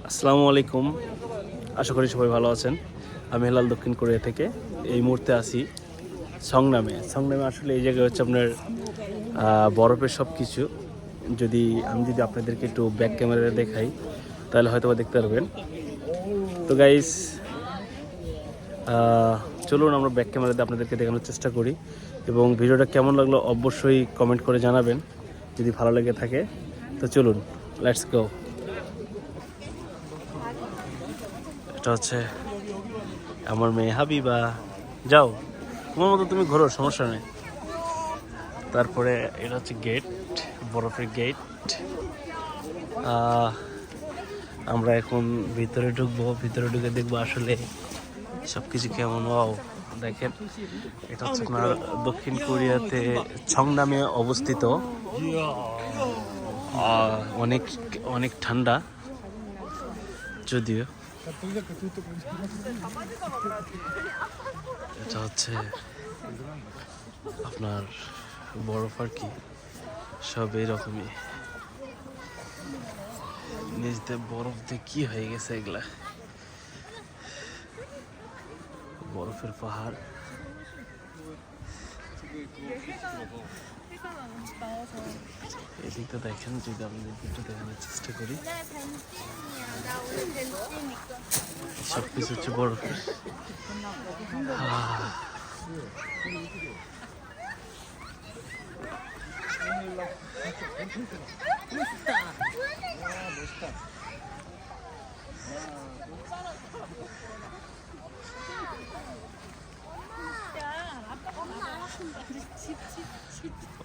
আসসালামু আলাইকুম, আশা করি সবাই ভালো আছেন। আমি হেলাল দক্ষিণ কোরিয়া থেকে এই মুহূর্তে আছি সংনামে। আসলে এই জায়গায় হচ্ছে আপনার বরফের সব কিছু। যদি আপনাদেরকে একটু ব্যাক ক্যামেরা দেখাই তাহলে হয়তো বা দেখতে পারবেন। তো গাইস, চলুন আমরা ব্যাক ক্যামেরাতে আপনাদেরকে দেখানোর চেষ্টা করি, এবং ভিডিওটা কেমন লাগলো অবশ্যই কমেন্ট করে জানাবেন যদি ভালো লেগে থাকে। তো চলুন, লেটস গো। এটা হচ্ছে আমার মেয়ে হাবিবা। যাও, তোমার মতো তুমি ঘোরো, সমস্যা নেই। তারপরে এটা হচ্ছে গেট, বরফের গেট। আমরা এখন ভিতরে ঢুকবো, ভিতরে ঢুকে দেখবো আসলে সব কিছু কেমন। দেখেন, এটা হচ্ছে আপনার দক্ষিণ কোরিয়াতে ছংনামে অবস্থিত। অনেক অনেক ঠান্ডা যদিও। এটা হচ্ছে আপনার বরফ আর কি, সব এইরকমই। নিচ দিয়ে বরফ দিয়ে কি হয়ে গেছে এগুলা, বরফের পাহাড়। এদিকটা দেখেন, যদি আমি একটু দেখানোর চেষ্টা করি, সবকিছু হচ্ছে বরফের।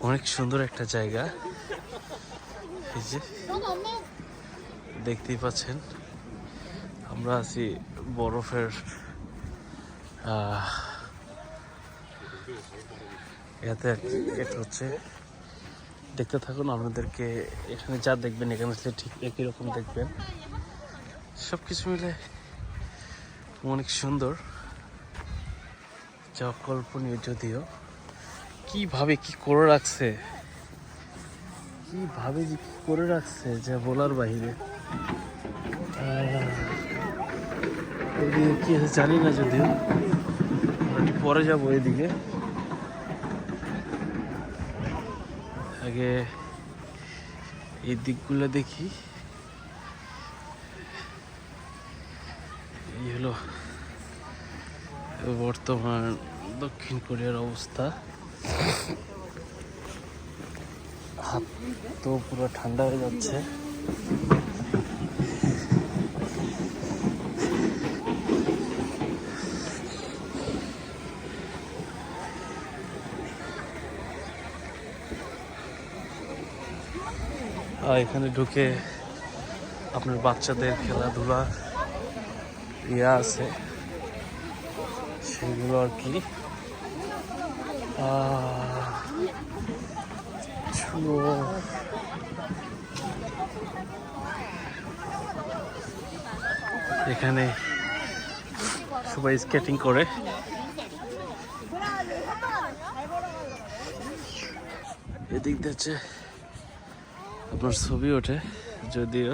অনেক সুন্দর একটা জায়গা। এই যে দেখতেই পাচ্ছেন, আমরা আছি বরফের ইয়াতে আর কি। এটা হচ্ছে, দেখতে থাকুন, আপনাদেরকে এখানে যা দেখবেন এখানে আসলে ঠিক একই রকম দেখবেন। সব কিছু মিলে অনেক সুন্দর, যা অকল্পনীয়। যদিও কিভাবে কি করে রাখছে, যা বলার বাহিরে। এদিকে কি আছে জানি না, যদিও একটু পরে যাবো এদিকে। আগে এই দিকগুলো দেখি। এই হলো বর্তমান দক্ষিণ কোরিয়ার অবস্থা। হাত তো পুরো ঠান্ডা হয়ে যাচ্ছে। এখানে ঢুকে আপনার বাচ্চাদের খেলাধুলা আছে, সেগুলো আর কি। এখানে সবাই স্কেটিং করে। এদিক দিয়ে আপনার ছবি ওঠে, যদিও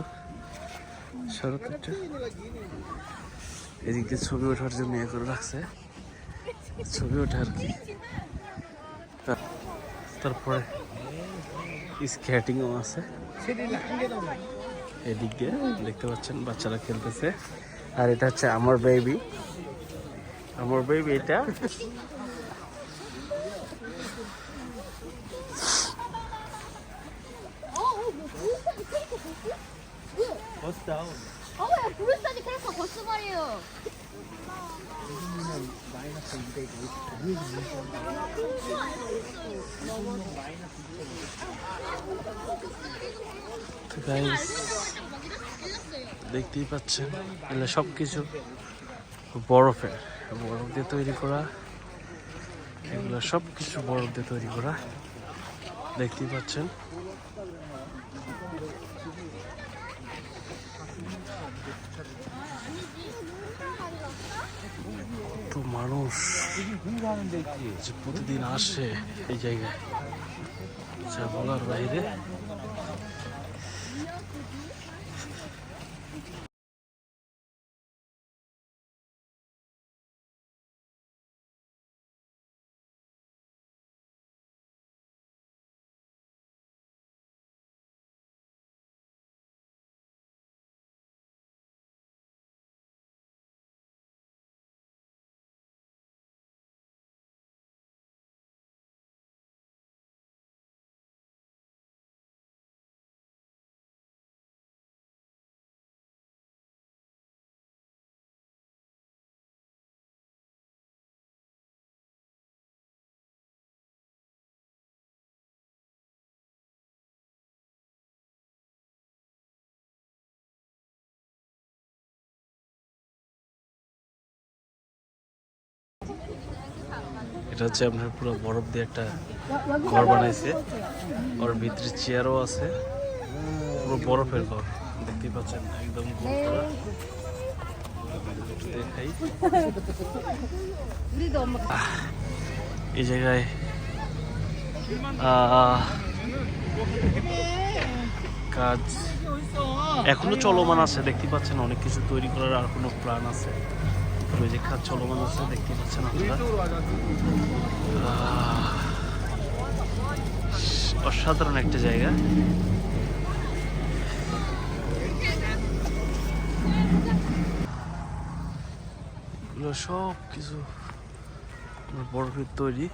সরকারটা এদিক দিয়ে ছবি ওঠার জন্য ইয়ে করে রাখছে, ছবি ওঠে আর কি। তারপরে স্কেটিংও আছে এদিক দিয়ে, দেখতে পাচ্ছেন বাচ্চারা খেলতেছে। আর এটা হচ্ছে আমার বেবি, এটা। 야, 브루스타즈 캐릭터 거스 말이에요. দেখতেই পাচ্ছেন, এগুলো সব কিছু বরফ দিয়ে তৈরি করা। এগুলো সব কিছু বরফ দিয়ে তৈরি করা, দেখতেই পাচ্ছেন। তো মানুষ যে প্রতিদিন আসে এই জায়গায়, যা বলার বাইরে। এটা হচ্ছে আপনার পুরো বরফ দিয়ে একটা ঘর বানাইছে, ওর ভিতরে চেয়ারও আছে, পুরো বরফের ঘর দেখতেই পাচ্ছেন, একদম গোল করা। একটু দেখাই, এই জায়গায় কাজ এখনো চলমান আছে, দেখতে পাচ্ছেন অনেক কিছু তৈরি করার আর কোনো প্ল্যান আছে, ওই যে কাজ চলমান আছে দেখতে পাচ্ছেন আপনারা। অসাধারণ একটা জায়গা। এগুলো সব কিছু বরফের তৈরি।